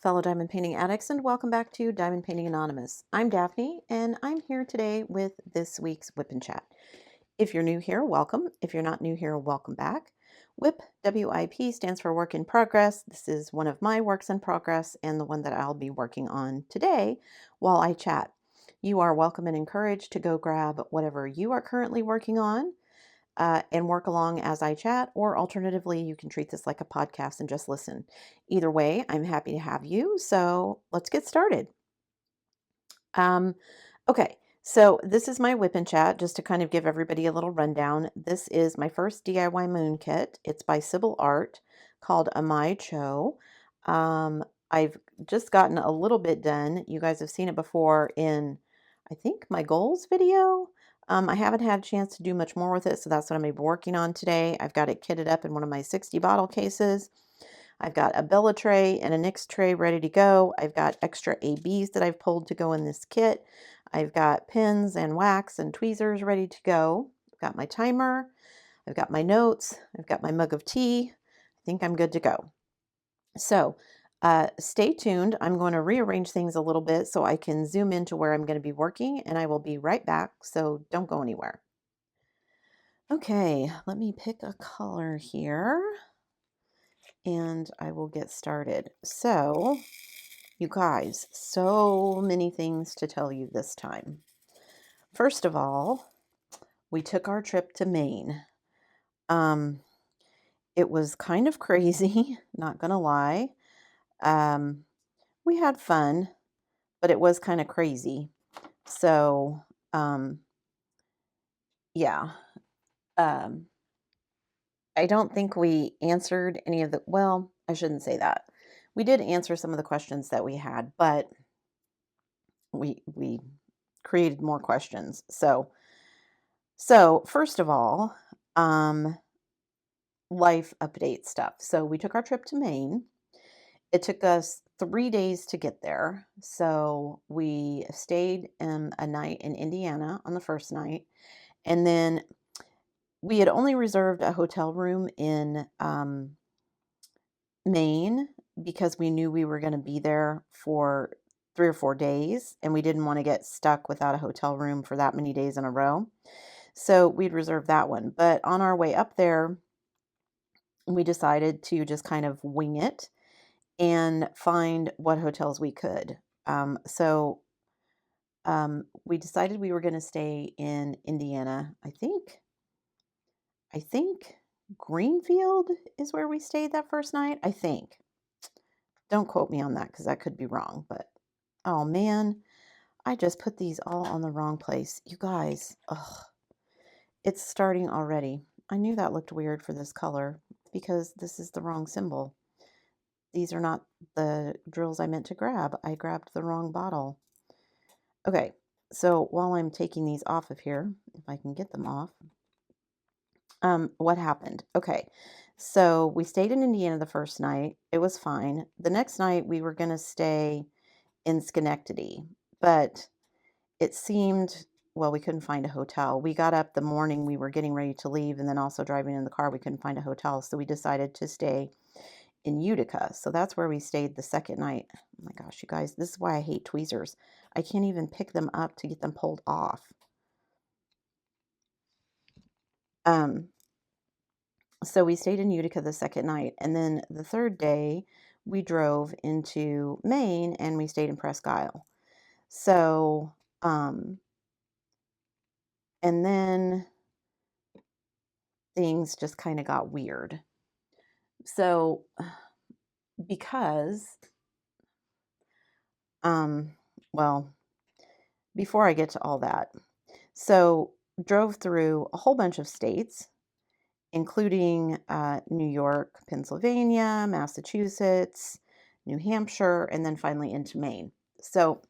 fellow diamond painting addicts, and welcome back to Diamond Painting Anonymous. I'm Daphne, and I'm here today with this week's WIP and Chat. If you're new here, welcome. If you're not new here, welcome back. WIP, W-I-P, stands for Work in Progress. This is one of my works in progress and the one that I'll be working on today while I chat. You are welcome and encouraged to go grab whatever you are currently working on and work along as I chat, or alternatively, you can treat this like a podcast and just listen. Either way, I'm happy to have you. So let's get started. Um, okay, so this is my whip and chat, just to kind of give everybody a little rundown. This is my first DIY moon kit. It's by Sybil Art, called A My Cho. I've just gotten a little bit done. You guys have seen it before in, I think, my goals video. I haven't had a chance to do much more with it, so that's what I'm going to be working on today. I've got it kitted up in one of my 60 bottle cases. I've got a Bella tray and a NYX tray ready to go. I've got extra ABs that I've pulled to go in this kit. I've got pins and wax and tweezers ready to go. I've got my timer. I've got my notes. I've got my mug of tea. I think I'm good to go. So stay tuned. I'm going to rearrange things a little bit so I can zoom into where I'm going to be working, and I will be right back. So don't go anywhere. Okay, let me pick a color here and I will get started. So, you guys, so many things to tell you this time. First of all, we took our trip to Maine. It was kind of crazy, not gonna lie. We had fun, but it was kind of crazy. So, yeah. Um, I don't think we answered any of the, well, I shouldn't say that. We did answer some of the questions that we had, but we created more questions. So first of all, life update stuff. So we took our trip to Maine. It took us 3 days to get there. So we stayed a night in Indiana on the first night, and then we had only reserved a hotel room in Maine because we knew we were going to be there for 3 or 4 days, and we didn't want to get stuck without a hotel room for that many days in a row. So we'd reserved that one. But on our way up there, we decided to just kind of wing it and find what hotels we could. We decided we were going to stay in Indiana. I think Greenfield is where we stayed that first night. I think. Don't quote me on that because that could be wrong. But oh man, I just put these all on the wrong place. You guys, ugh, it's starting already. I knew that looked weird for this color because this is the wrong symbol. These are not the drills I meant to grab. I grabbed the wrong bottle. Okay, so while I'm taking these off of here, if I can get them off, what happened? Okay, so we stayed in Indiana the first night. It was fine. The next night we were going to stay in Schenectady, but it seemed, well, we couldn't find a hotel. We got up the morning we were getting ready to leave, and then also driving in the car, we couldn't find a hotel. So we decided to stay in Utica. So that's where we stayed the second night. Oh my gosh, you guys, this is why I hate tweezers. I can't even pick them up to get them pulled off. So we stayed in Utica the second night, and then the third day we drove into Maine and we stayed in Presque Isle. So, and then things just kind of got weird. So, because, well, before I get to all that, so drove through a whole bunch of states, including New York, Pennsylvania, Massachusetts, New Hampshire, and then finally into Maine. So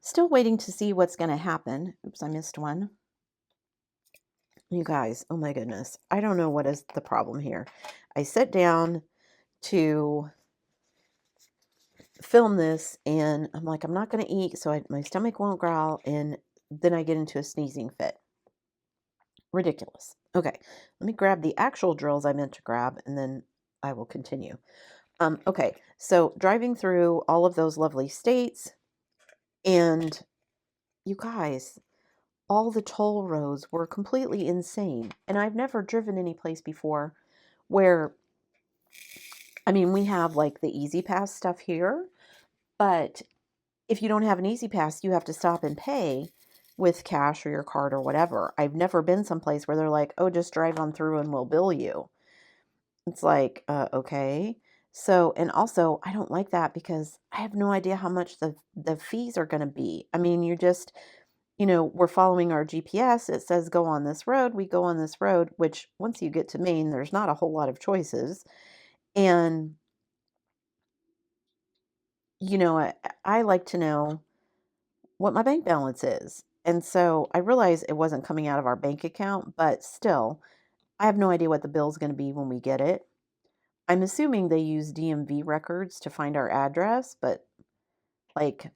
still waiting to see what's going to happen. Oops, I missed one. You guys, oh my goodness. I don't know what is the problem here. I sat down to film this and I'm like, I'm not going to eat, so my stomach won't growl, and then I get into a sneezing fit. Ridiculous. Okay, let me grab the actual drills I meant to grab, and then I will continue. Okay, so driving through all of those lovely states, and you guys, all the toll roads were completely insane. And I've never driven any place before where, I mean, we have like the Easy Pass stuff here, but if you don't have an Easy Pass, you have to stop and pay with cash or your card or whatever. I've never been someplace where they're like, oh, just drive on through and we'll bill you. It's like, okay. So, and also, I don't like that because I have no idea how much the fees are going to be. I mean, we're following our GPS. It says go on this road. We go on this road, which once you get to Maine, there's not a whole lot of choices. And, I like to know what my bank balance is. And so I realize it wasn't coming out of our bank account, but still, I have no idea what the bill's going to be when we get it. I'm assuming they use DMV records to find our address, but like,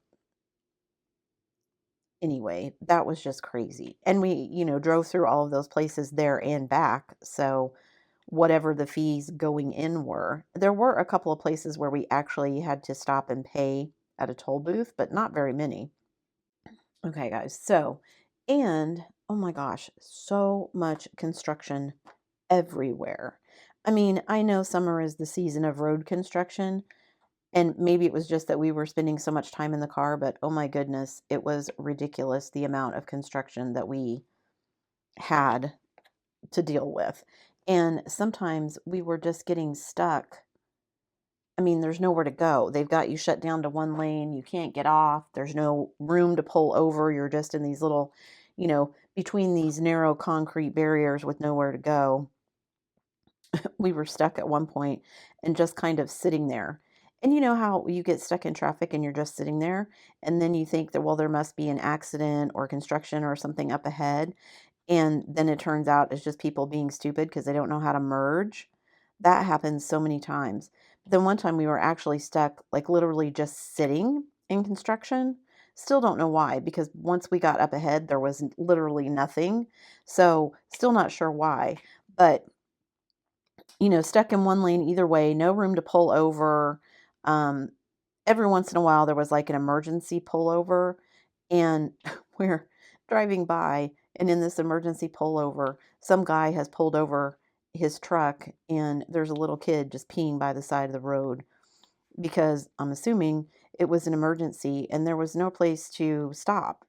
anyway, that was just crazy. And we, drove through all of those places there and back. So whatever the fees going in were, there were a couple of places where we actually had to stop and pay at a toll booth, but not very many. Okay, guys. So, and oh my gosh, so much construction everywhere. I mean, I know summer is the season of road construction, and maybe it was just that we were spending so much time in the car, but oh my goodness, it was ridiculous the amount of construction that we had to deal with. And sometimes we were just getting stuck. I mean, there's nowhere to go. They've got you shut down to one lane. You can't get off. There's no room to pull over. You're just in these little, between these narrow concrete barriers with nowhere to go. We were stuck at one point and just kind of sitting there. And you know how you get stuck in traffic and you're just sitting there, and then you think that, well, there must be an accident or construction or something up ahead. And then it turns out it's just people being stupid because they don't know how to merge. That happens so many times. Then one time we were actually stuck, like literally just sitting in construction. Still don't know why, because once we got up ahead, there was literally nothing. So still not sure why. But stuck in one lane either way, no room to pull over. Um, every once in a while, there was like an emergency pullover, and we're driving by, and in this emergency pullover, some guy has pulled over his truck, and there's a little kid just peeing by the side of the road because I'm assuming it was an emergency and there was no place to stop.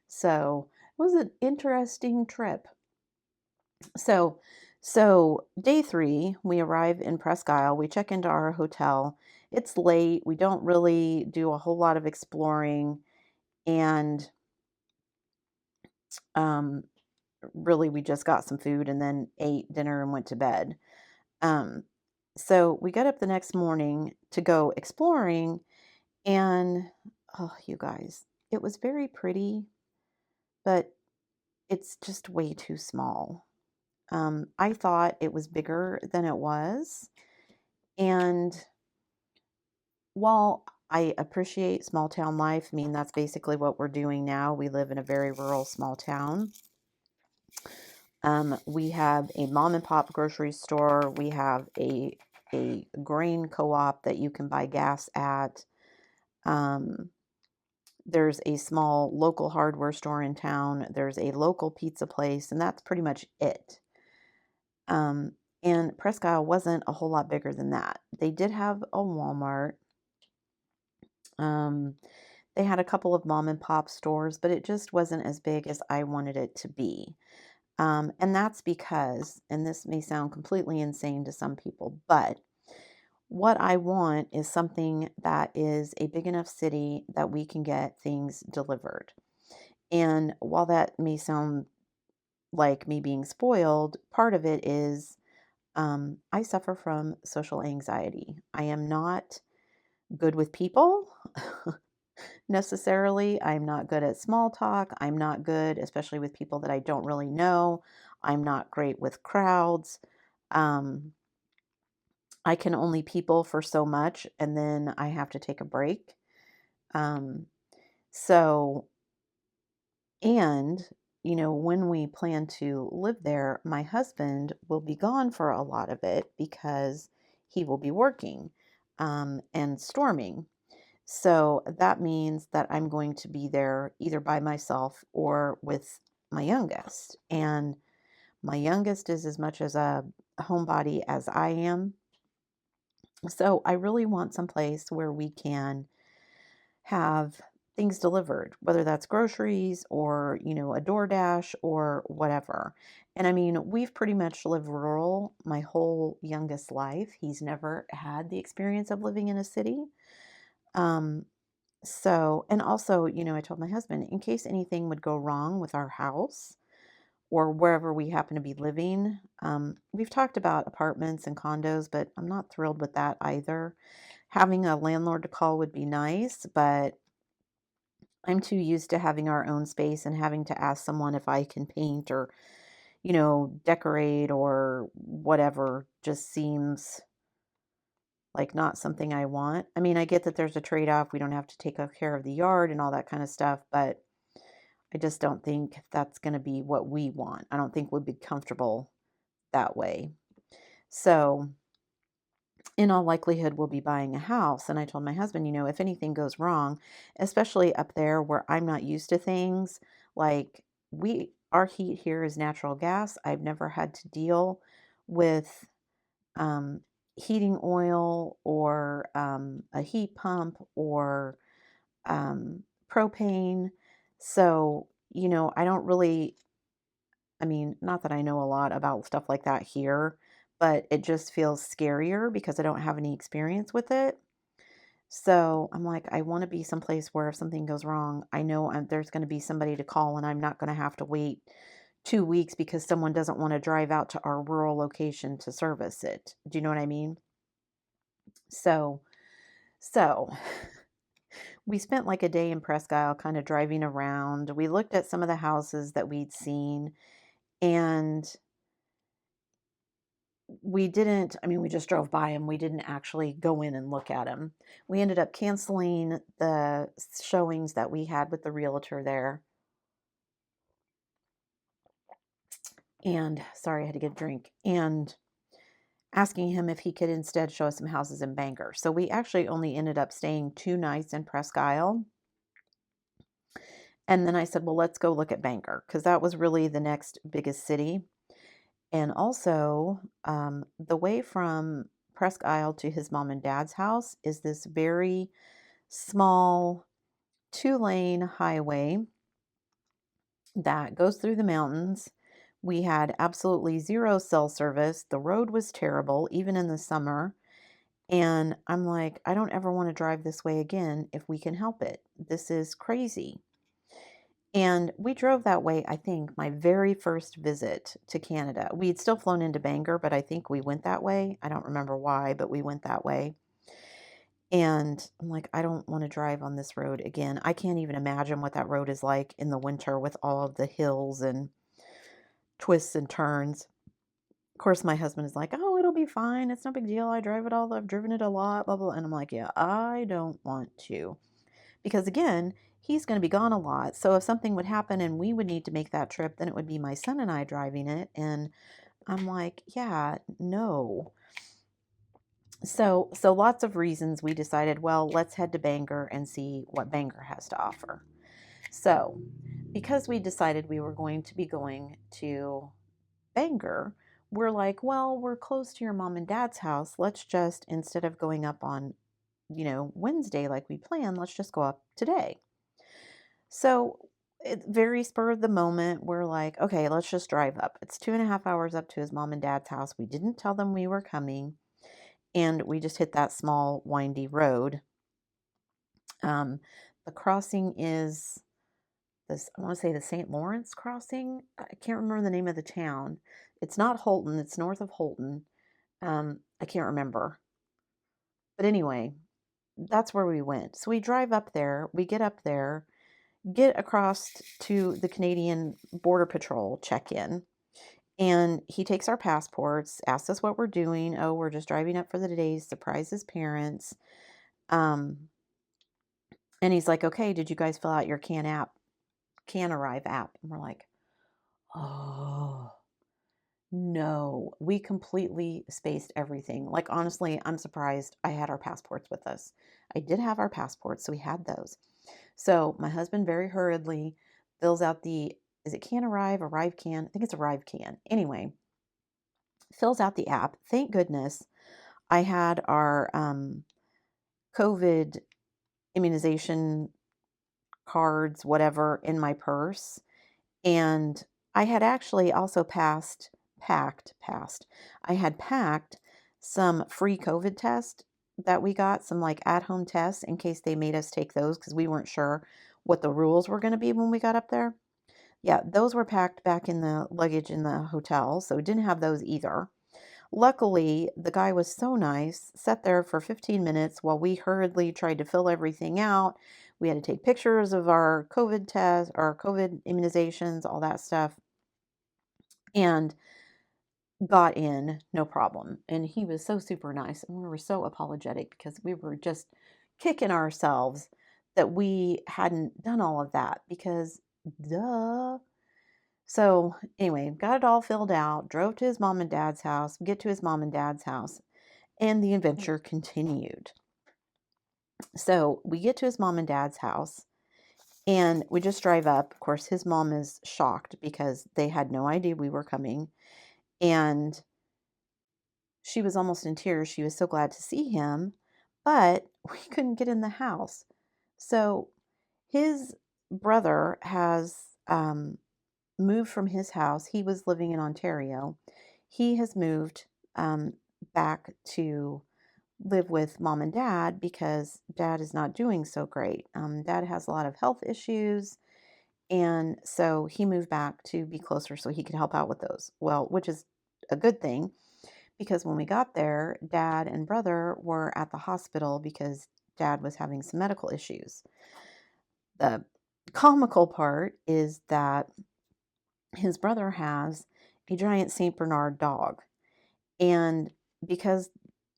So it was an interesting trip. So day 3, we arrive in Presque Isle. We check into our hotel. It's late. We don't really do a whole lot of exploring, and um, really we just got some food and then ate dinner and went to bed. Um, so we got up the next morning to go exploring, and oh, you guys, it was very pretty, but it's just way too small. I thought it was bigger than it was. And while I appreciate small town life, I mean, that's basically what we're doing now. We live in a very rural small town. We have a mom and pop grocery store. We have a grain co-op that you can buy gas at. There's a small local hardware store in town. There's a local pizza place, and that's pretty much it. Um, and Presque Isle wasn't a whole lot bigger than that. They did have a Walmart. Um, they had a couple of mom and pop stores, but it just wasn't as big as I wanted it to be. And that's because, and this may sound completely insane to some people, but what I want is something that is a big enough city that we can get things delivered. And while that may sound like me being spoiled, part of it is I suffer from social anxiety. I am not good with people necessarily. I'm not good at small talk. I'm not good, especially with people that I don't really know. I'm not great with crowds. Um, I can only people for so much, and then I have to take a break. Um, so, and, when we plan to live there, my husband will be gone for a lot of it because he will be working and storming. So that means that I'm going to be there either by myself or with my youngest. And my youngest is as much as a homebody as I am. So I really want someplace where we can have things delivered, whether that's groceries or, a DoorDash or whatever. And I mean, we've pretty much lived rural my whole youngest life. He's never had the experience of living in a city. Um, and also, I told my husband, in case anything would go wrong with our house or wherever we happen to be living, we've talked about apartments and condos, but I'm not thrilled with that either. Having a landlord to call would be nice, but I'm too used to having our own space and having to ask someone if I can paint or, decorate or whatever just seems like not something I want. I mean, I get that there's a trade-off. We don't have to take care of the yard and all that kind of stuff, but I just don't think that's going to be what we want. I don't think we'd be comfortable that way. So, in all likelihood, we'll be buying a house. And I told my husband, if anything goes wrong, especially up there where I'm not used to things, like our heat here is natural gas. I've never had to deal with um, heating oil or a heat pump or propane. So, I don't really, I mean, not that I know a lot about stuff like that here, but it just feels scarier because I don't have any experience with it. So I'm like, I want to be someplace where if something goes wrong, I know there's going to be somebody to call and I'm not going to have to wait 2 weeks because someone doesn't want to drive out to our rural location to service it. Do you know what I mean? So, so we spent like a day in Presque Isle kind of driving around. We looked at some of the houses that we'd seen and we didn't, I mean, we just drove by them. We didn't actually go in and look at them. We ended up canceling the showings that we had with the realtor there. And sorry, I had to get a drink. And asking him if he could instead show us some houses in Bangor. So we actually only ended up staying 2 nights in Presque Isle. And then I said, well, let's go look at Bangor because that was really the next biggest city. And also, the way from Presque Isle to his mom and dad's house is this very small 2-lane highway that goes through the mountains. We had absolutely zero cell service. The road was terrible, even in the summer. And I'm like, I don't ever want to drive this way again if we can help it. This is crazy. And we drove that way, I think, my very first visit to Canada. We had still flown into Bangor, but I think we went that way. I don't remember why, but we went that way. And I'm like, I don't want to drive on this road again. I can't even imagine what that road is like in the winter with all of the hills and twists and turns. Of course, my husband is like, oh, it'll be fine. It's no big deal. I drive it all. I've driven it a lot, blah, blah. And I'm like, yeah, I don't want to. Because again, he's going to be gone a lot. So if something would happen and we would need to make that trip, then it would be my son and I driving it. And I'm like, yeah, no. So lots of reasons we decided, well, let's head to Bangor and see what Bangor has to offer. So because we decided we were going to be going to Bangor, we're like, well, we're close to your mom and dad's house. Let's just, instead of going up on, Wednesday like we planned, let's just go up today. So it very spur of the moment, we're like, okay, let's just drive up. It's 2.5 hours up to his mom and dad's house. We didn't tell them we were coming, and we just hit that small, windy road. The crossing is this, I want to say the St. Lawrence crossing. I can't remember the name of the town. It's not Holton, it's north of Holton. I can't remember. But anyway, that's where we went. So we drive up there, we get up there, get across to the Canadian Border Patrol check-in, and he takes our passports, asks us what we're doing. Oh, we're just driving up for the day, surprise his parents. And he's like, okay, did you guys fill out your Can Arrive app? And we're like, oh, No, we completely spaced everything. Like, honestly, I'm surprised I had our passports with us. I did have our passports, so we had those. So my husband very hurriedly fills out the, is it can arrive, arrive can? I think it's arrive can. Anyway, fills out the app. Thank goodness I had our COVID immunization cards, whatever, in my purse. And I had actually also passed. I had packed some free COVID test that we got, some like at home tests in case they made us take those because we weren't sure what the rules were going to be when we got up there. Yeah, those were packed back in the luggage in the hotel, so we didn't have those either. Luckily, the guy was so nice, sat there for 15 minutes while we hurriedly tried to fill everything out. We had to take pictures of our COVID test, our COVID immunizations, all that stuff, and got in no problem. And he was so super nice. And we were so apologetic because we were just kicking ourselves that we hadn't done all of that because duh. So anyway, got it all filled out, drove to his mom and dad's house, get to his mom and dad's house, and the adventure continued. So we get to his mom and dad's house and we just drive up. Of course, his mom is shocked because they had no idea we were coming. And she was almost in tears. She was so glad to see him, but we couldn't get in the house. So his brother has moved from his house. He was living in Ontario. He has moved back to live with mom and dad because dad is not doing so great. Dad has a lot of health issues. And so he moved back to be closer so he could help out with those. Well, which is a good thing because when we got there, dad and brother were at the hospital because dad was having some medical issues. The comical part is that his brother has a giant St. Bernard dog. And because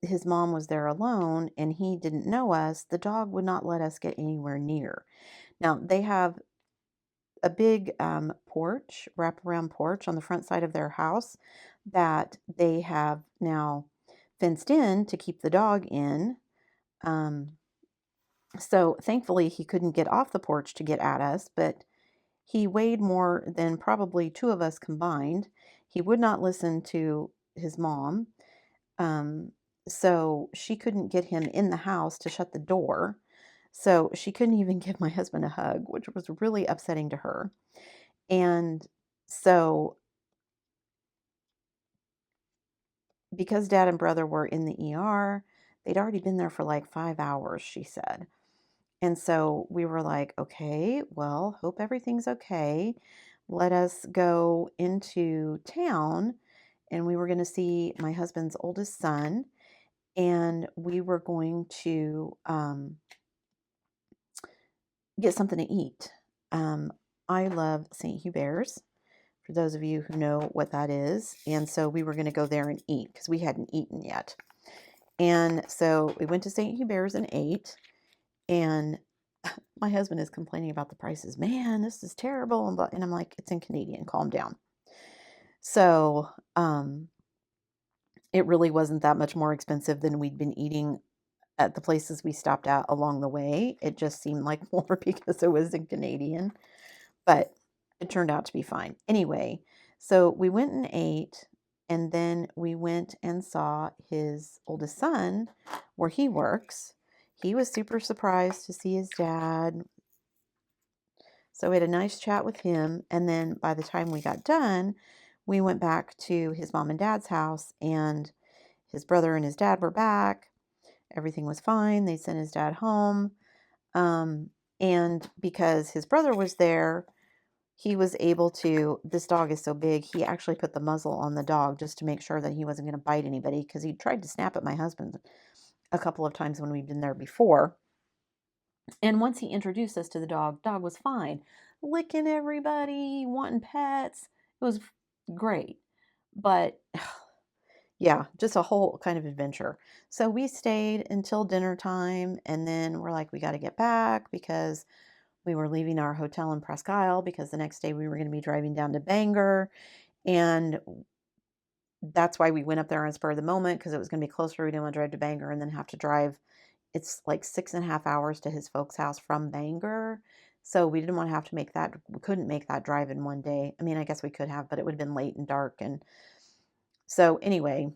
his mom was there alone and he didn't know us, the dog would not let us get anywhere near. Now, they have a big wraparound porch on the front side of their house that they have now fenced in to keep the dog in. So thankfully, he couldn't get off the porch to get at us, but he weighed more than probably two of us combined. He would not listen to his mom. Um, so she couldn't get him in the house to shut the door. So she couldn't even give my husband a hug, which was really upsetting to her. And so because dad and brother were in the ER, they'd already been there for like 5 hours, she said. And so we were like, okay, well, hope everything's okay. Let us go into town. And we were going to see my husband's oldest son. And we were going to get something to eat. I love St. Hubert's, for those of you who know what that is. And so we were going to go there and eat because we hadn't eaten yet. And so we went to St. Hubert's and ate. And my husband is complaining about the prices. Man, this is terrible. And I'm like, it's in Canadian. Calm down. So it really wasn't that much more expensive than we'd been eating at the places we stopped at along the way. It just seemed like more because it was in Canadian. But it turned out to be fine. Anyway, so we went and ate. And then we went and saw his oldest son where he works. He was super surprised to see his dad. So we had a nice chat with him. And then by the time we got done, we went back to his mom and dad's house, and his brother and his dad were back. Everything was fine. They sent his dad home. And because his brother was there, he was able to, this dog is so big, he actually put the muzzle on the dog just to make sure that he wasn't going to bite anybody because he tried to snap at my husband a couple of times when we've been there before. And once he introduced us to the dog was fine, licking everybody, wanting pets. It was great. But yeah, just a whole kind of adventure. So we stayed until dinner time, and then we're like, we got to get back because we were leaving our hotel in Presque Isle because the next day we were going to be driving down to Bangor. And that's why we went up there on spur of the moment, because it was going to be closer. We didn't want to drive to Bangor and then have to drive. It's like 6.5 hours to his folks' house from Bangor. So we didn't want to have to make that. We couldn't make that drive in one day. I mean, I guess we could have, but it would have been late and dark. And so anyway,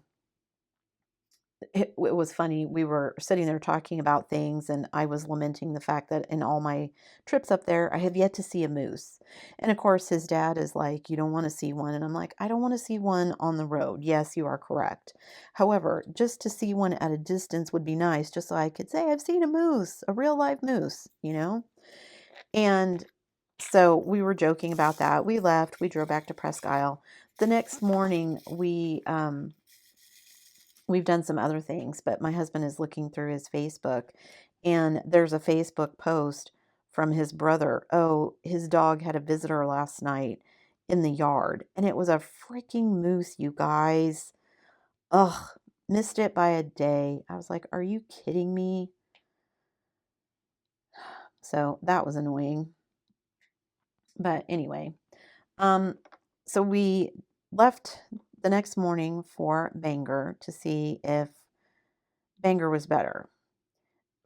it was funny. We were sitting there talking about things, and I was lamenting the fact that in all my trips up there, I have yet to see a moose. And of course, his dad is like, "You don't want to see one." And I'm like, "I don't want to see one on the road." Yes, you are correct. However, just to see one at a distance would be nice, just so I could say, "I've seen a moose, a real live moose," you know? And so we were joking about that. We left, we drove back to Presque Isle. The next morning, we've done some other things, but my husband is looking through his Facebook, and there's a Facebook post from his brother. Oh, his dog had a visitor last night in the yard, and it was a freaking moose, you guys. Ugh, missed it by a day. I was like, are you kidding me? So that was annoying. But anyway, um, so we left the next morning for Bangor to see if Bangor was better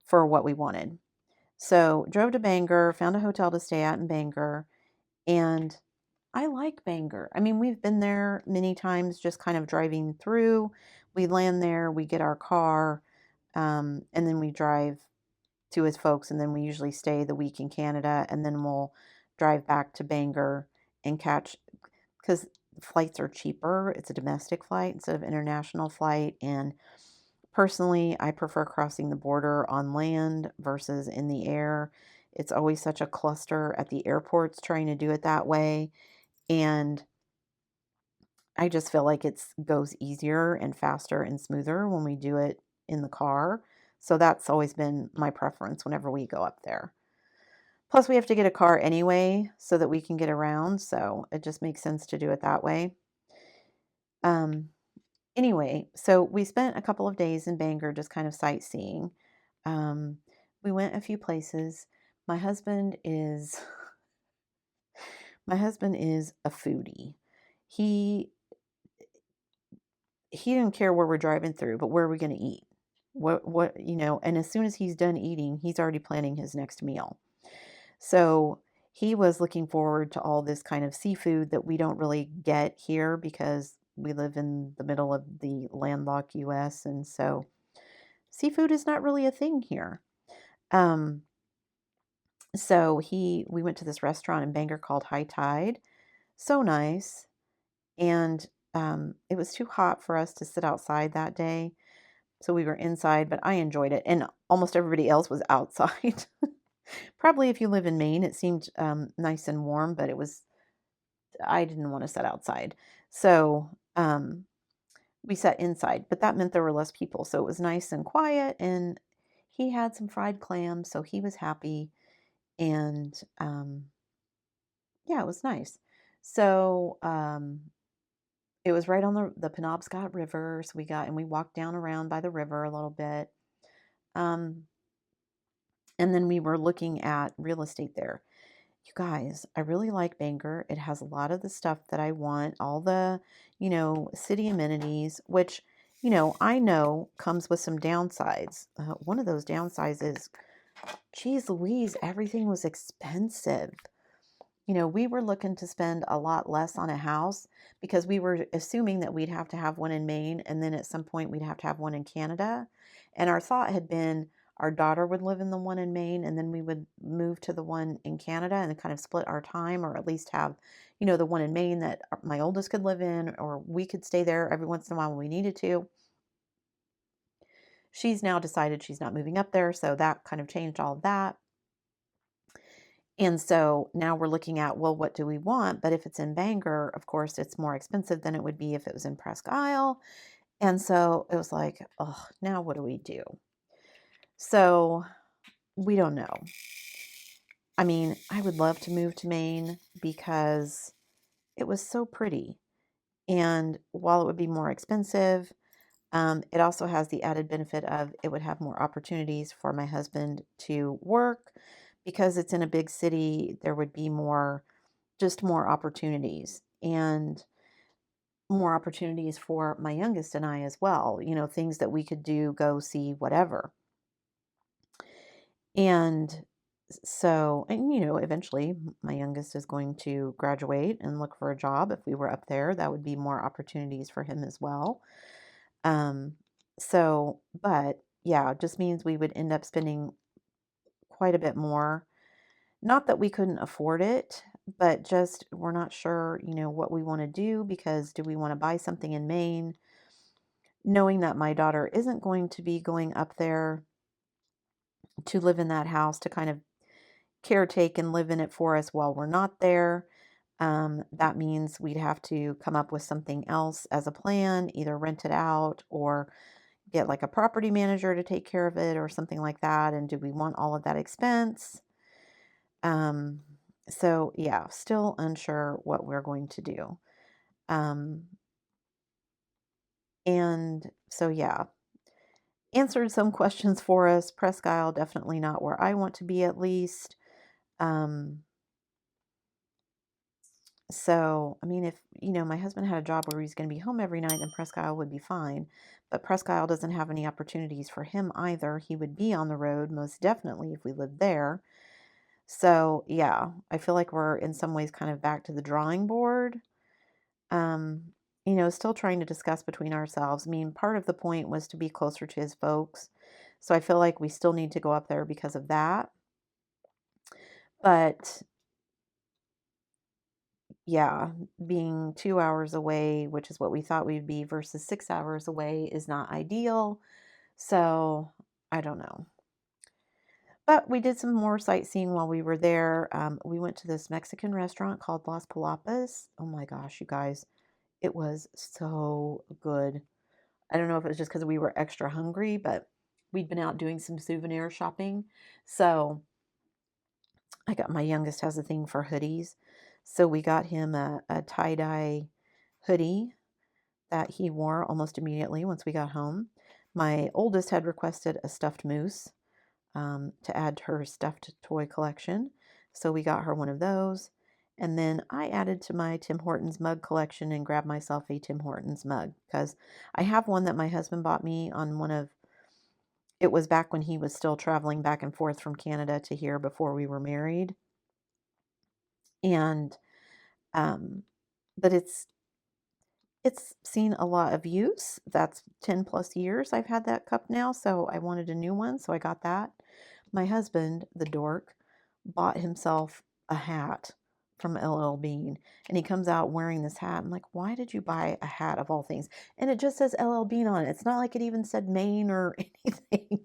for what we wanted. So drove to Bangor, found a hotel to stay at in Bangor, and I like Bangor. I mean, we've been there many times, just kind of driving through. We land there, we get our car, and then we drive to his folks, and then we usually stay the week in Canada, and then we'll drive back to Bangor and catch, because flights are cheaper. It's a domestic flight instead of international flight, and personally, I prefer crossing the border on land versus in the air. It's always such a cluster at the airports trying to do it that way. And I just feel like it goes easier and faster and smoother when we do it in the car. So that's always been my preference whenever we go up there. Plus, we have to get a car anyway so that we can get around. So it just makes sense to do it that way. Um, Anyway, so we spent a couple of days in Bangor just kind of sightseeing. Um, we went a few places. My husband is my husband is a foodie. He he didn't care where we're driving through, but where are we going to eat? And as soon as he's done eating, he's already planning his next meal. So he was looking forward to all this kind of seafood that we don't really get here because we live in the middle of the landlocked US, and so seafood is not really a thing here. Um, so we went to this restaurant in Bangor called High Tide. So nice. And it was too hot for us to sit outside that day. So we were inside, but I enjoyed it. And almost everybody else was outside. Probably if you live in Maine, it seemed nice and warm, but I didn't want to sit outside. So we sat inside, but that meant there were less people. So it was nice and quiet. And he had some fried clams, so he was happy. And yeah, it was nice. So it was right on the Penobscot River. So we walked down around by the river a little bit. Um, and then we were looking at real estate there. You guys, I really like Bangor. It has a lot of the stuff that I want, all the, city amenities, which, I know comes with some downsides. One of those downsides is, geez Louise, everything was expensive. We were looking to spend a lot less on a house because we were assuming that we'd have to have one in Maine, and then at some point we'd have to have one in Canada. And our thought had been our daughter would live in the one in Maine, and then we would move to the one in Canada and kind of split our time, or at least have, the one in Maine that my oldest could live in, or we could stay there every once in a while when we needed to. She's now decided she's not moving up there, so that kind of changed all of that. And so now we're looking at, well, what do we want? But if it's in Bangor, of course, it's more expensive than it would be if it was in Presque Isle. And so it was like, oh, now what do we do? So we don't know. I mean, I would love to move to Maine because it was so pretty. And while it would be more expensive, it also has the added benefit of it would have more opportunities for my husband to work because it's in a big city. There would be more opportunities. And more opportunities for my youngest and I as well, things that we could do, go see, whatever. And eventually my youngest is going to graduate and look for a job. If we were up there, that would be more opportunities for him as well. Um, but yeah, it just means we would end up spending quite a bit more. Not that we couldn't afford it, but just we're not sure, what we want to do, because do we want to buy something in Maine, knowing that my daughter isn't going to be going up there to live in that house to kind of caretake and live in it for us while we're not there. That means we'd have to come up with something else as a plan, either rent it out or get like a property manager to take care of it or something like that. And do we want all of that expense? So yeah, still unsure what we're going to do. And so yeah, answered some questions for us. Presque Isle, definitely not where I want to be, at least. So, I mean, if, my husband had a job where he's going to be home every night, then Presque Isle would be fine. But Presque Isle doesn't have any opportunities for him either. He would be on the road most definitely if we lived there. So, yeah, I feel like we're in some ways kind of back to the drawing board. Still trying to discuss between ourselves. I mean, part of the point was to be closer to his folks. So I feel like we still need to go up there because of that. But yeah, being 2 hours away, which is what we thought we'd be, versus 6 hours away, is not ideal. So I don't know. But we did some more sightseeing while we were there. We went to this Mexican restaurant called Las Palapas. Oh my gosh, you guys, it was so good. I don't know if it was just because we were extra hungry, but we'd been out doing some souvenir shopping. So my youngest has a thing for hoodies. So we got him a tie-dye hoodie that he wore almost immediately once we got home. My oldest had requested a stuffed moose to add to her stuffed toy collection. So we got her one of those. And then I added to my Tim Hortons mug collection and grabbed myself a Tim Hortons mug, because I have one that my husband bought me on it was back when he was still traveling back and forth from Canada to here before we were married. And, but it's seen a lot of use. That's 10 plus years I've had that cup now, so I wanted a new one, so I got that. My husband, the dork, bought himself a hat from LL Bean, and he comes out wearing this hat. I'm like, why did you buy a hat of all things? And it just says LL Bean on it. It's not like it even said Maine or anything.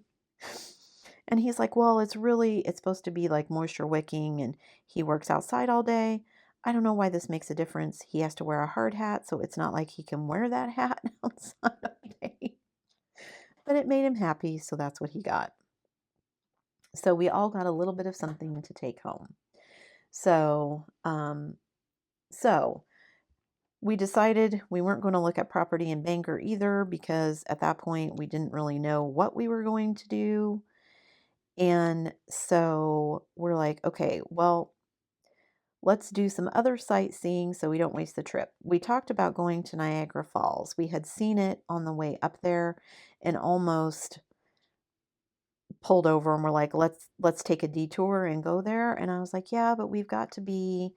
And he's like, well, it's supposed to be like moisture wicking, and he works outside all day. I don't know why this makes a difference. He has to wear a hard hat, so it's not like he can wear that hat outside all day. But it made him happy, so that's what he got. So we all got a little bit of something to take home. So, so we decided we weren't going to look at property in Bangor either, because at that point we didn't really know what we were going to do. And so we're like, okay, well, let's do some other sightseeing so we don't waste the trip. We talked about going to Niagara Falls. We had seen it on the way up there and almost pulled over, and we're like, let's take a detour and go there. And I was like, yeah, but we've got to be,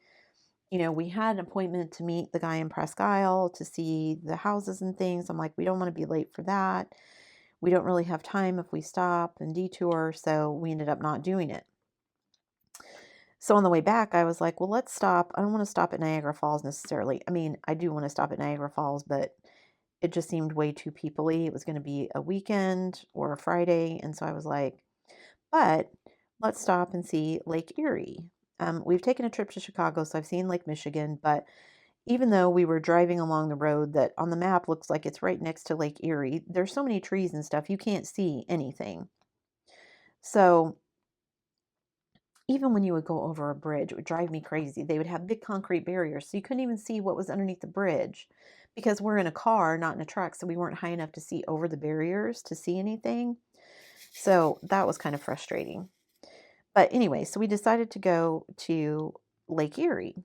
we had an appointment to meet the guy in Presque Isle to see the houses and things. I'm like, we don't want to be late for that. We don't really have time if we stop and detour. So we ended up not doing it. So on the way back, I was like, well, let's stop. I don't want to stop at Niagara Falls necessarily. I mean, I do want to stop at Niagara Falls, but it just seemed way too people-y. It was going to be a weekend or a Friday. And so I was like, but let's stop and see Lake Erie. We've taken a trip to Chicago, so I've seen Lake Michigan, but even though we were driving along the road that on the map looks like it's right next to Lake Erie, there's so many trees and stuff, you can't see anything. So even when you would go over a bridge, it would drive me crazy. They would have big concrete barriers, so you couldn't even see what was underneath the bridge, because we're in a car, not in a truck, so we weren't high enough to see over the barriers to see anything. So that was kind of frustrating. But anyway, so we decided to go to Lake Erie.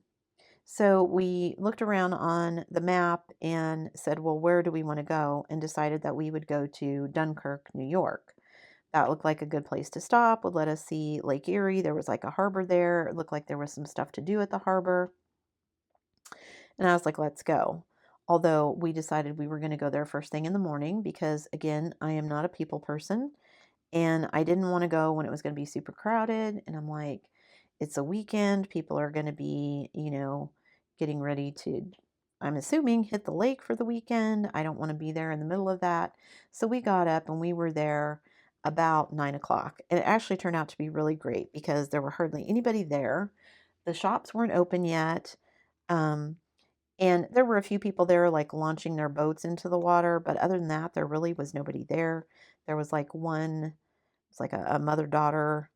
So we looked around on the map and said, well, where do we want to go? And decided that we would go to Dunkirk, New York. That looked like a good place to stop, would let us see Lake Erie. There was like a harbor there. It looked like there was some stuff to do at the harbor. And I was like, let's go. Although we decided we were going to go there first thing in the morning because, again, I am not a people person. And I didn't want to go when it was going to be super crowded. And I'm like, it's a weekend. People are going to be, getting ready to, I'm assuming, hit the lake for the weekend. I don't want to be there in the middle of that. So we got up and we were there about 9 o'clock. And it actually turned out to be really great because there were hardly anybody there. The shops weren't open yet. And there were a few people there, like launching their boats into the water. But other than that, there really was nobody there. There was like it's like a mother-daughter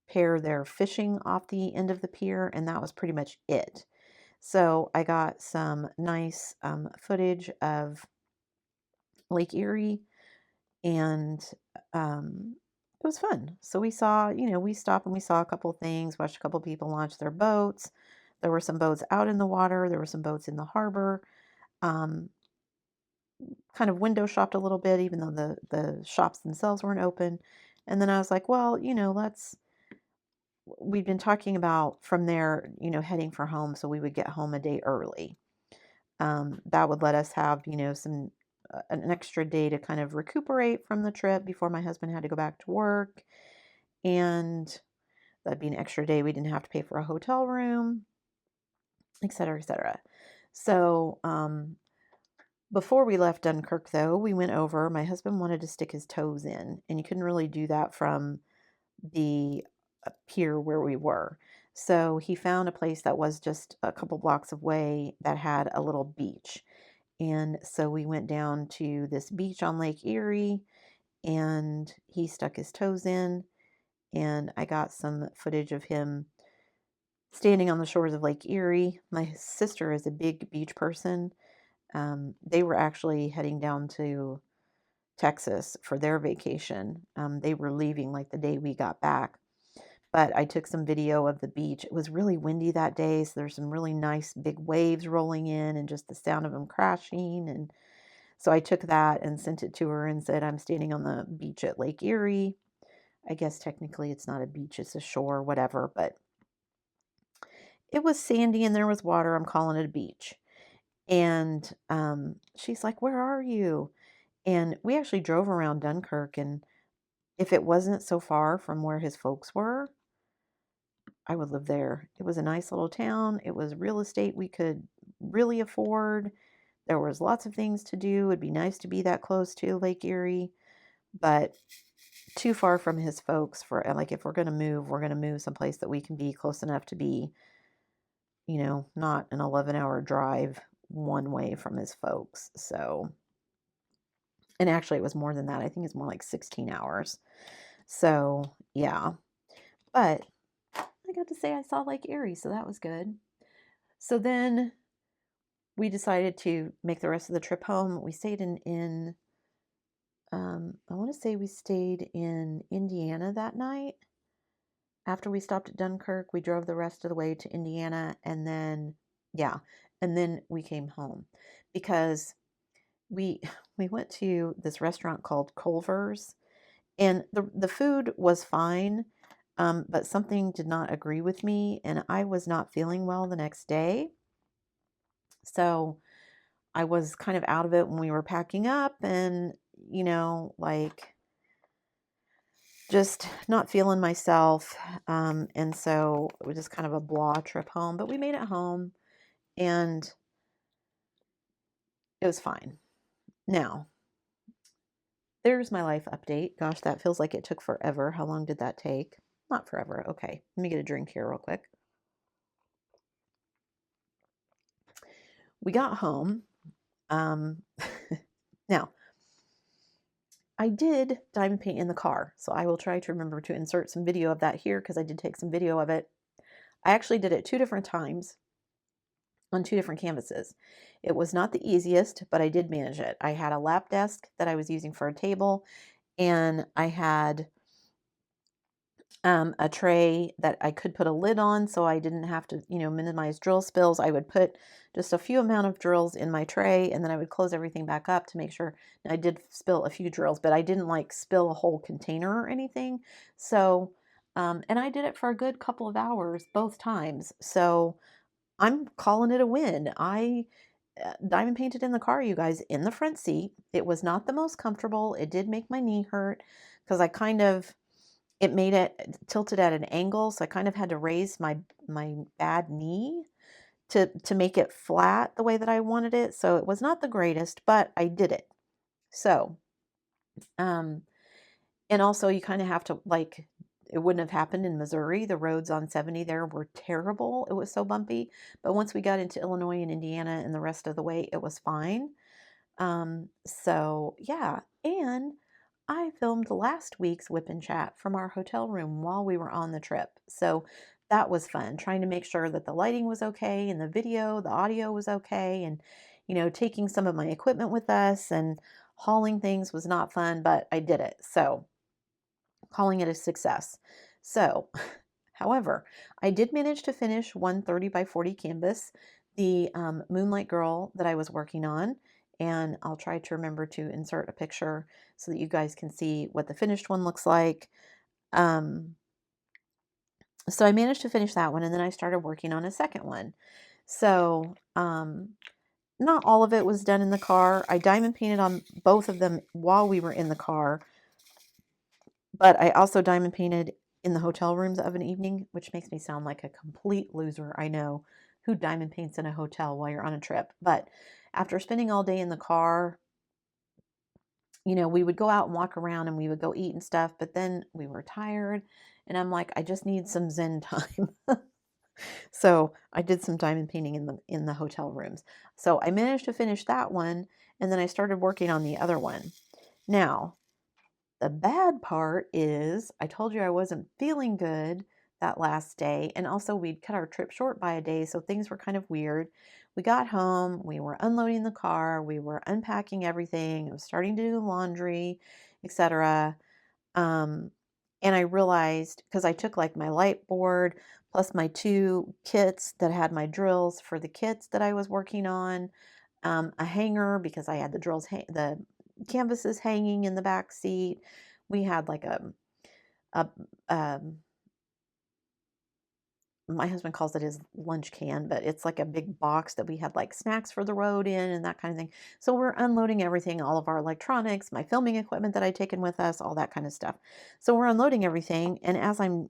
pair there fishing off the end of the pier, and that was pretty much it. So I got some nice footage of Lake Erie, and it was fun. So we saw, we stopped and we saw a couple things, watched a couple people launch their boats. There were some boats out in the water. There were some boats in the harbor. Um, kind of window shopped a little bit, even though the shops themselves weren't open. And then I was like, well, we've been talking about from there, heading for home, so we would get home a day early. That would let us have, an extra day to kind of recuperate from the trip before my husband had to go back to work. And that'd be an extra day. We didn't have to pay for a hotel room, et cetera, et cetera. So, before we left Dunkirk, though, we went over. My husband wanted to stick his toes in, and you couldn't really do that from the pier where we were. So he found a place that was just a couple blocks away that had a little beach. And so we went down to this beach on Lake Erie, and he stuck his toes in, and I got some footage of him standing on the shores of Lake Erie. My sister is a big beach person. They were actually heading down to Texas for their vacation. They were leaving like the day we got back. But I took some video of the beach. It was really windy that day, so there's some really nice big waves rolling in and just the sound of them crashing. And so I took that and sent it to her and said, I'm standing on the beach at Lake Erie. I guess technically it's not a beach, it's a shore, whatever, but it was sandy and there was water. I'm calling it a beach. And she's like, where are you? And we actually drove around Dunkirk, and if it wasn't so far from where his folks were, I would live there. It was a nice little town. It was real estate we could really afford. There was lots of things to do. It'd be nice to be that close to Lake Erie, but too far from his folks for, like, if we're going to move someplace that we can be close enough to be, not an 11-hour drive one way from his folks. So, and actually it was more than that. I think it's more like 16 hours. So, yeah. But I got to say I saw Lake Erie, so that was good. So then we decided to make the rest of the trip home. We stayed in I want to say we stayed in Indiana that night. After we stopped at Dunkirk, we drove the rest of the way to Indiana, and then, and then we came home because we we went to this restaurant called Culver's, and the food was fine, but something did not agree with me, and I was not feeling well the next day. So I was kind of out of it when we were packing up, and, like, just not feeling myself. And so it was just kind of a blah trip home, but we made it home and it was fine. Now, there's my life update. Gosh, that feels like it took forever. How long did that take? Not forever. Okay, let me get a drink here real quick. We got home. Now, I did diamond paint in the car, so I will try to remember to insert some video of that here because I did take some video of it. I actually did it 2 different times on 2 different canvases. It was not the easiest, but I did manage it. I had a lap desk that I was using for a table, and I had a tray that I could put a lid on so I didn't have to, minimize drill spills. I would put just a few amount of drills in my tray, and then I would close everything back up to make sure. I did spill a few drills, but I didn't like spill a whole container or anything. So, and I did it for a good couple of hours both times. So I'm calling it a win. I diamond painted in the car, you guys, in the front seat. It was not the most comfortable. It did make my knee hurt because it made it tilted at an angle, so I kind of had to raise my bad knee to make it flat the way that I wanted it. So it was not the greatest, but I did it. So, um, and also you kind of have to like, it wouldn't have happened in Missouri. The roads on 70 there were terrible. It was so bumpy. But once we got into Illinois and Indiana and the rest of the way, it was fine. So yeah, and I filmed last week's Whip and Chat from our hotel room while we were on the trip. So that was fun, trying to make sure that the lighting was okay and the audio was okay, and taking some of my equipment with us and hauling things was not fun, but I did it. So calling it a success. So, however, I did manage to finish 130 by 40 canvas, the Moonlight Girl that I was working on, and I'll try to remember to insert a picture so that you guys can see what the finished one looks like. So I managed to finish that one, and then I started working on a second one. So not all of it was done in the car. I diamond painted on both of them while we were in the car, but I also diamond painted in the hotel rooms of an evening, which makes me sound like a complete loser. I know, who diamond paints in a hotel while you're on a trip. But after spending all day in the car, we would go out and walk around and we would go eat and stuff, but then we were tired and I'm like, I just need some zen time. So I did some diamond painting in the hotel rooms. So I managed to finish that one, and then I started working on the other one. Now, the bad part is I told you I wasn't feeling good that last day, and also we'd cut our trip short by a day, so things were kind of weird. We got home, we were unloading the car, we were unpacking everything, I was starting to do laundry, etc. Um, and I realized, because I took like my light board plus my two kits that had my drills for the kits that I was working on, a hanger because I had the canvases hanging in the back seat. We had like a my husband calls it his lunch can, but it's like a big box that we had like snacks for the road in and that kind of thing. So we're unloading everything, all of our electronics, my filming equipment that I'd taken with us, all that kind of stuff. So we're unloading everything. And as I'm,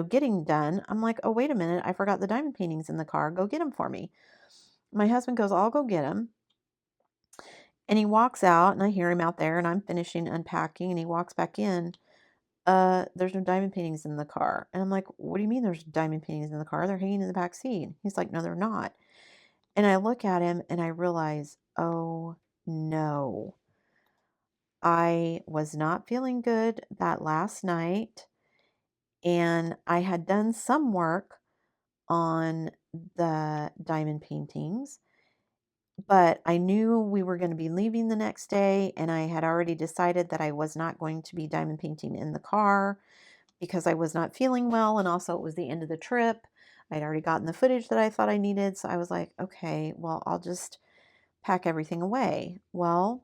getting done, I'm like, oh, wait a minute. I forgot the diamond paintings in the car. Go get them for me. My husband goes, I'll go get them. And he walks out and I hear him out there and I'm finishing unpacking and he walks back in. There's no diamond paintings in the car. And I'm like, what do you mean there's diamond paintings in the car? They're hanging in the back seat. He's like, no, they're not. And I look at him and I realize, oh no, I was not feeling good that last night. And I had done some work on the diamond paintings, but I knew we were going to be leaving the next day. And I had already decided that I was not going to be diamond painting in the car because I was not feeling well, and also it was the end of the trip. I'd already gotten the footage that I thought I needed, so I was like, okay, well, I'll just pack everything away. Well,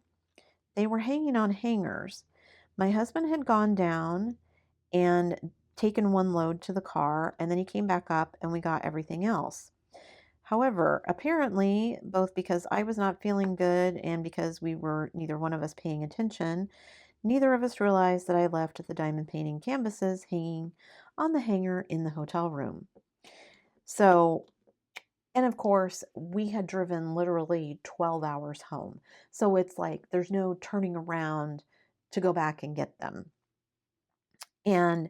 they were hanging on hangers. My husband had gone down and taken one load to the car, and then he came back up and we got everything else. However, apparently, both because I was not feeling good and because we were neither one of us paying attention, neither of us realized that I left the diamond painting canvases hanging on the hanger in the hotel room. So, and of course, we had driven literally 12 hours home. So it's like there's no turning around to go back and get them. And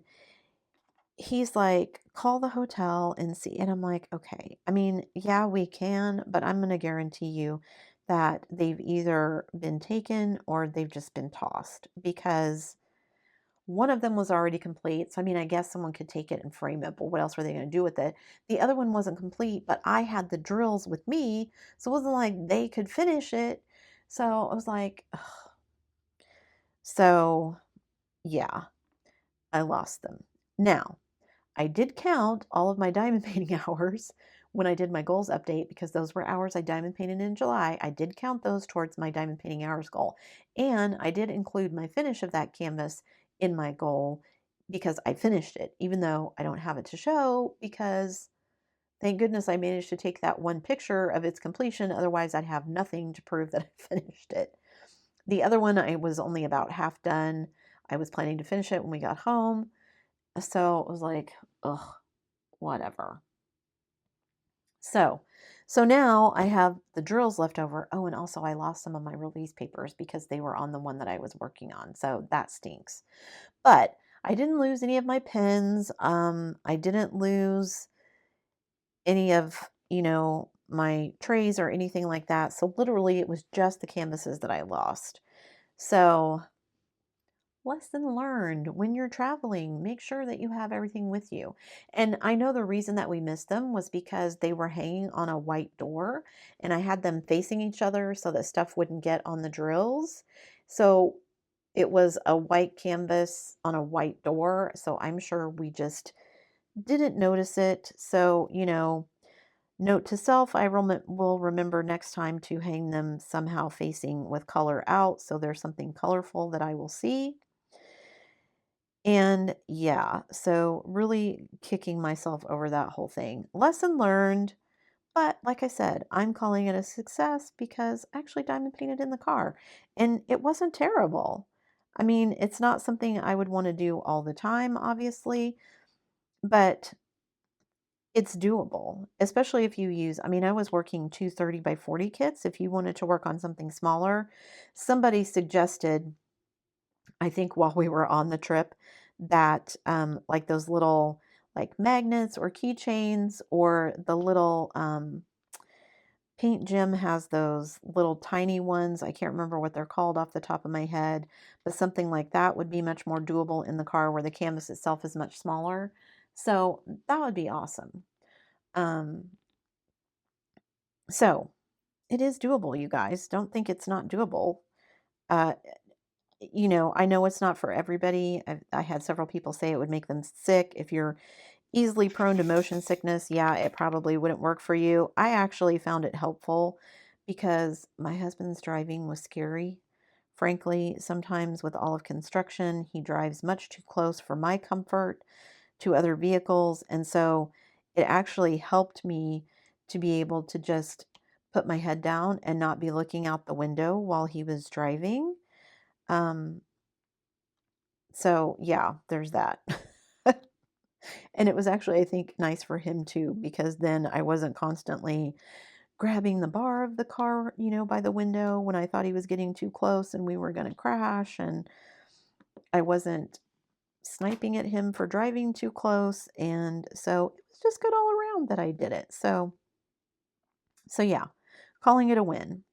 he's like, call the hotel and see. And I'm like, okay. I mean, yeah, we can, but I'm going to guarantee you that they've either been taken or they've just been tossed, because one of them was already complete. So, I mean, I guess someone could take it and frame it, but what else were they going to do with it? The other one wasn't complete, but I had the drills with me. So it wasn't like they could finish it. So I was like, ugh. So yeah, I lost them. Now, I did count all of my diamond painting hours when I did my goals update, because those were hours I diamond painted in July. I did count those towards my diamond painting hours goal. And I did include my finish of that canvas in my goal because I finished it, even though I don't have it to show, because thank goodness I managed to take that one picture of its completion. Otherwise, I'd have nothing to prove that I finished it. The other one, I was only about half done. I was planning to finish it when we got home. So it was like, ugh, whatever. So now I have the drills left over. Oh, and also I lost some of my release papers because they were on the one that I was working on. So that stinks. But I didn't lose any of my pens. I didn't lose any of, my trays or anything like that. So literally it was just the canvases that I lost. So lesson learned: when you're traveling, make sure that you have everything with you. And I know the reason that we missed them was because they were hanging on a white door, and I had them facing each other so that stuff wouldn't get on the drills. So it was a white canvas on a white door. So I'm sure we just didn't notice it. So, note to self, I will remember next time to hang them somehow facing with color out, so there's something colorful that I will see. And yeah, so really kicking myself over that whole thing. Lesson learned, but like I said, I'm calling it a success because I actually diamond painted in the car and it wasn't terrible. I mean, it's not something I would want to do all the time, obviously, but it's doable, especially if you use, I mean, I was working 230 by 40 kits. If you wanted to work on something smaller, somebody suggested, I think while we were on the trip, that like those little like magnets or keychains, or the little Paint Gym has those little tiny ones. I can't remember what they're called off the top of my head, but something like that would be much more doable in the car where the canvas itself is much smaller. So that would be awesome. Um, so it is doable, you guys. Don't think it's not doable. Uh, I know it's not for everybody. I had several people say it would make them sick. If you're easily prone to motion sickness, yeah, it probably wouldn't work for you. I actually found it helpful because my husband's driving was scary. Frankly, sometimes with all of construction, he drives much too close for my comfort to other vehicles. And so it actually helped me to be able to just put my head down and not be looking out the window while he was driving. Um, so yeah, there's that. And it was actually, I think, nice for him too, because then I wasn't constantly grabbing the bar of the car, by the window when I thought he was getting too close and we were going to crash. And I wasn't sniping at him for driving too close. And so it was just good all around that I did it. So yeah, calling it a win.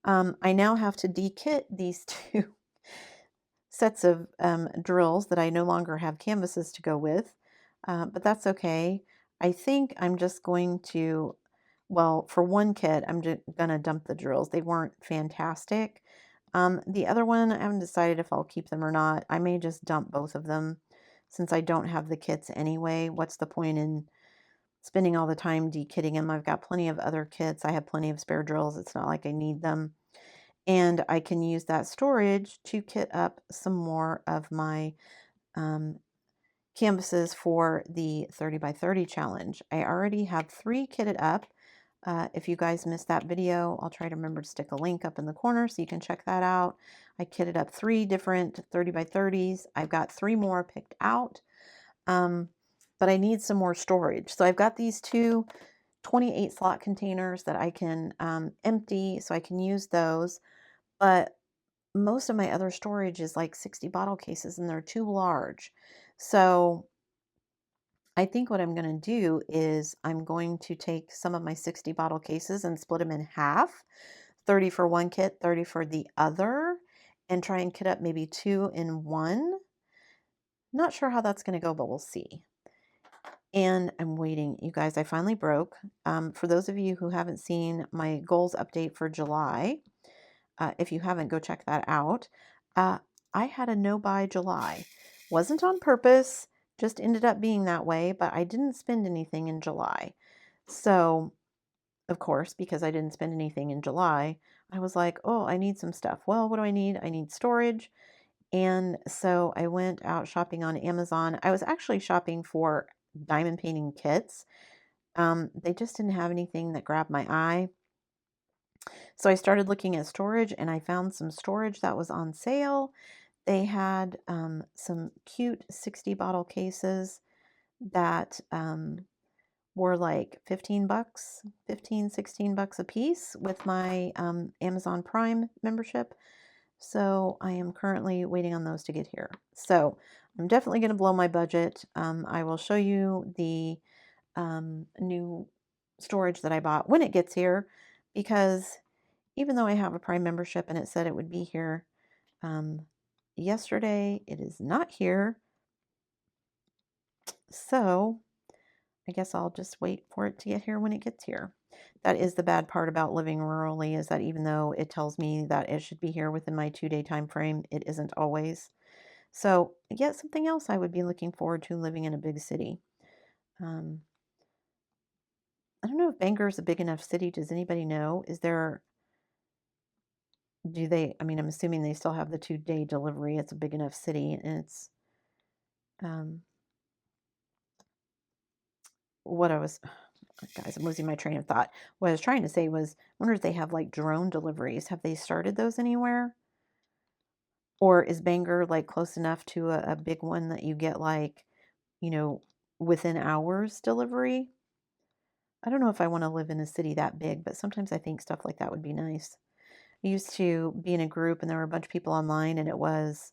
I now have to de-kit these two sets of drills that I no longer have canvases to go with, but that's okay. I think I'm just going to, well, for one kit, I'm just going to dump the drills. They weren't fantastic. The other one, I haven't decided if I'll keep them or not. I may just dump both of them since I don't have the kits anyway. What's the point in spending all the time de-kitting them? I've got plenty of other kits. I have plenty of spare drills. It's not like I need them. And I can use that storage to kit up some more of my canvases for the 30 by 30 challenge. I already have 3 kitted up. If you guys missed that video, I'll try to remember to stick a link up in the corner so you can check that out. I kitted up 3 different 30 by 30s. I've got 3 more picked out, but I need some more storage. So I've got these 2 28 slot containers that I can empty, so I can use those. But most of my other storage is like 60 bottle cases and they're too large. So I think what I'm going to do is I'm going to take some of my 60 bottle cases and split them in half, 30 for one kit, 30 for the other, and try and kit up maybe 2 in one. Not sure how that's going to go, but we'll see. And I'm waiting. You guys, I finally broke. For those of you who haven't seen my goals update for July, if you haven't, go check that out. I had a no-buy July. Wasn't on purpose, just ended up being that way, but I didn't spend anything in July. So, of course, because I didn't spend anything in July, I was like, oh, I need some stuff. Well, what do I need? I need storage. And so I went out shopping on Amazon. I was actually shopping for diamond painting kits. They just didn't have anything that grabbed my eye. So I started looking at storage and I found some storage that was on sale. They had some cute 60 bottle cases that were like 15 bucks, 15, 16 bucks a piece with my Amazon Prime membership. So I am currently waiting on those to get here. So I'm definitely going to blow my budget. I will show you the new storage that I bought when it gets here, because even though I have a Prime membership and it said it would be here yesterday, it is not here. So I guess I'll just wait for it to get here when it gets here. That is the bad part about living rurally, is that even though it tells me that it should be here within my 2-day time frame, it isn't always. So, yet something else I would be looking forward to living in a big city. I don't know if Bangor is a big enough city. Does anybody know? I mean, I'm assuming they still have the 2-day delivery. It's a big enough city, and it's, guys, I'm losing my train of thought. What I was trying to say was, I wonder if they have like drone deliveries. Have they started those anywhere? Or is Bangor like close enough to a big one that you get like, within hours delivery? I don't know if I want to live in a city that big, but sometimes I think stuff like that would be nice. I used to be in a group and there were a bunch of people online, and it was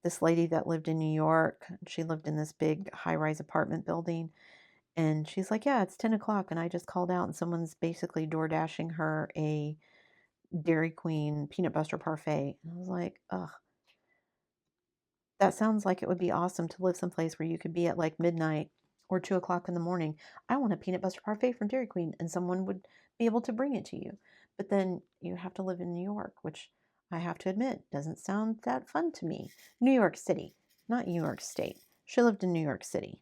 this lady that lived in New York. She lived in this big high-rise apartment building. And she's like, yeah, it's 10 o'clock. And I just called out and someone's basically door dashing her a Dairy Queen peanut butter parfait. And I was like, ugh, that sounds like it would be awesome to live someplace where you could be at like midnight or 2 o'clock in the morning. I want a peanut butter parfait from Dairy Queen, and someone would be able to bring it to you. But then you have to live in New York, which I have to admit doesn't sound that fun to me. New York City, not New York State. She lived in New York City.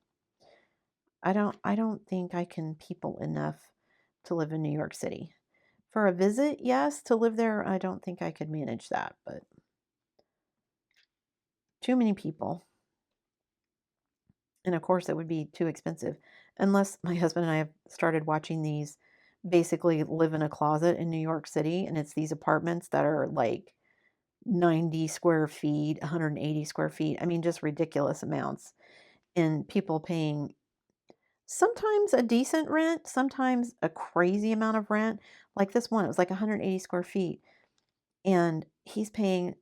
I don't think I can people enough to live in New York City. For a visit, yes. To live there, I don't think I could manage that, but too many people. And of course, it would be too expensive. Unless my husband and I have started watching these basically live in a closet in New York City, and it's these apartments that are like 90 square feet, 180 square feet. I mean, just ridiculous amounts. And people paying sometimes a decent rent, sometimes a crazy amount of rent. Like this one, it was like 180 square feet, and he's paying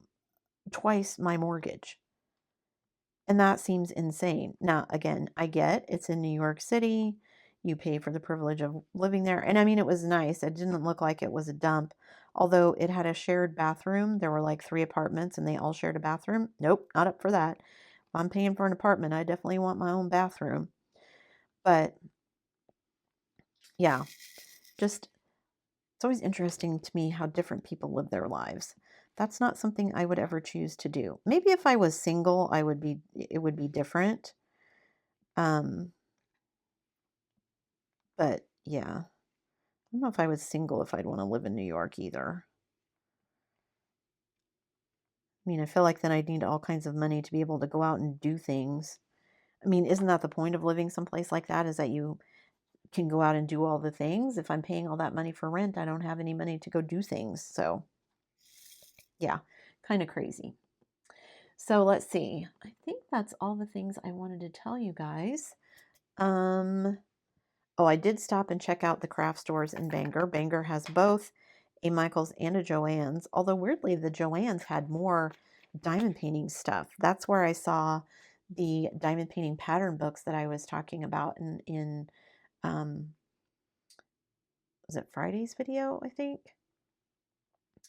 twice my mortgage. And that seems insane. Now, again, I get it's in New York City. You pay for the privilege of living there. And I mean, it was nice. It didn't look like it was a dump, although it had a shared bathroom. There were like 3 apartments and they all shared a bathroom. Nope, not up for that. If I'm paying for an apartment, I definitely want my own bathroom. But yeah, just it's always interesting to me how different people live their lives. That's not something I would ever choose to do. Maybe if I was single, it would be different. Um, but yeah, I don't know if I was single if I'd want to live in New York either. I mean, I feel like then I'd need all kinds of money to be able to go out and do things. I mean, isn't that the point of living someplace like that, is that you can go out and do all the things? If I'm paying all that money for rent, I don't have any money to go do things. So yeah, kind of crazy. So let's see. I think that's all the things I wanted to tell you guys. Oh, I did stop and check out the craft stores in Bangor. Bangor has both a Michael's and a Joann's, although weirdly the Joann's had more diamond painting stuff. That's where I saw the diamond painting pattern books that I was talking about in was it Friday's video, I think?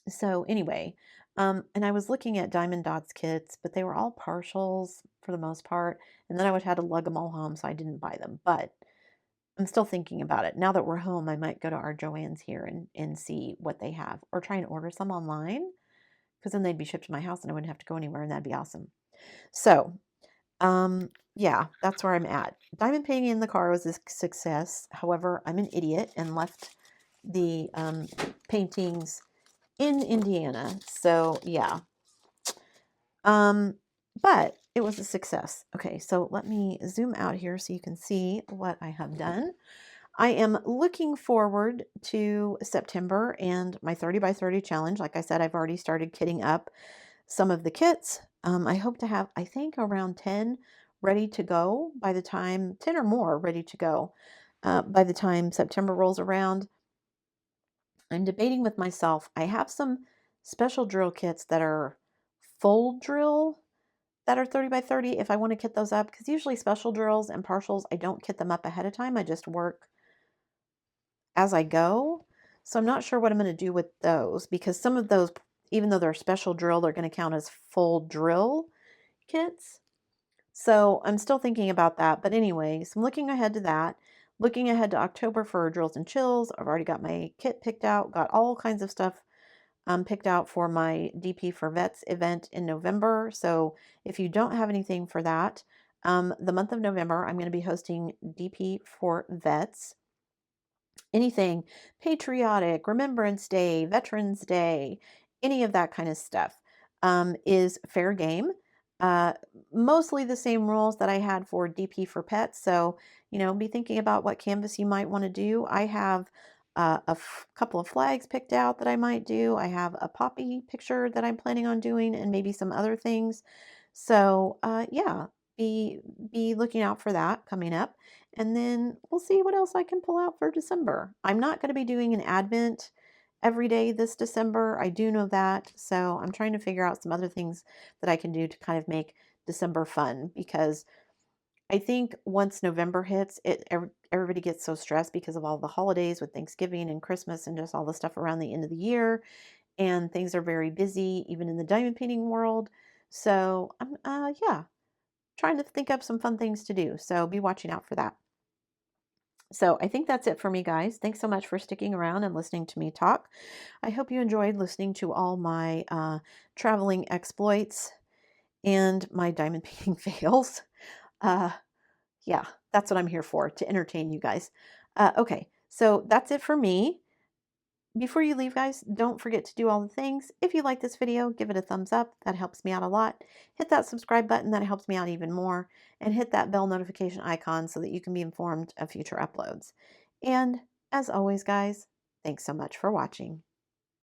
So anyway, and I was looking at Diamond Dots kits, but they were all partials for the most part, and then I would have to lug them all home, so I didn't buy them. But I'm still thinking about it. Now that we're home, I might go to our Joann's here and see what they have, or try and order some online, because then they'd be shipped to my house and I wouldn't have to go anywhere, and that'd be awesome. So Yeah, that's where I'm at. Diamond painting in the car was a success. However, I'm an idiot and left the paintings in Indiana. So yeah, um, but it was a success. Okay, so let me zoom out here so you can see what I have done. I am looking forward to September and my 30 by 30 challenge. Like I said, I've already started kitting up some of the kits. I hope to have, I think, around 10 ready to go by the time, 10 or more ready to go by the time September rolls around. I'm debating with myself. I have some special drill kits that are full drill that are 30 by 30 if I want to kit those up, because usually special drills and partials, I don't kit them up ahead of time. I just work as I go. So I'm not sure what I'm going to do with those, because some of those, even though they're special drill, they're going to count as full drill kits. So I'm still thinking about that. But anyways, I'm looking ahead to that. Looking ahead to October for drills and chills. I've already got my kit picked out, got all kinds of stuff picked out for my DP for Vets event in November. So if you don't have anything for that, the month of November, I'm going to be hosting DP for Vets. Anything patriotic, Remembrance Day, Veterans Day, any of that kind of stuff is fair game. Uh, Mostly the same rules that I had for DP for Pets. So, be thinking about what canvas you might want to do. I have a couple of flags picked out that I might do. I have a poppy picture that I'm planning on doing, and maybe some other things. So, yeah, be looking out for that coming up. And then we'll see what else I can pull out for December. I'm not going to be doing an Advent every day this December. I do know that. So I'm trying to figure out some other things that I can do to kind of make December fun, because I think once November hits, everybody gets so stressed because of all the holidays with Thanksgiving and Christmas and just all the stuff around the end of the year. And things are very busy, even in the diamond painting world. So I'm, yeah, trying to think up some fun things to do. So be watching out for that. So I think that's it for me, guys. Thanks so much for sticking around and listening to me talk. I hope you enjoyed listening to all my traveling exploits and my diamond painting fails. Uh, yeah, that's what I'm here for, to entertain you guys. Okay, so that's it for me. Before you leave, guys, don't forget to do all the things. If you like this video, give it a thumbs up. That helps me out a lot. Hit that subscribe button. That helps me out even more. And hit that bell notification icon so that you can be informed of future uploads. And as always, guys, thanks so much for watching.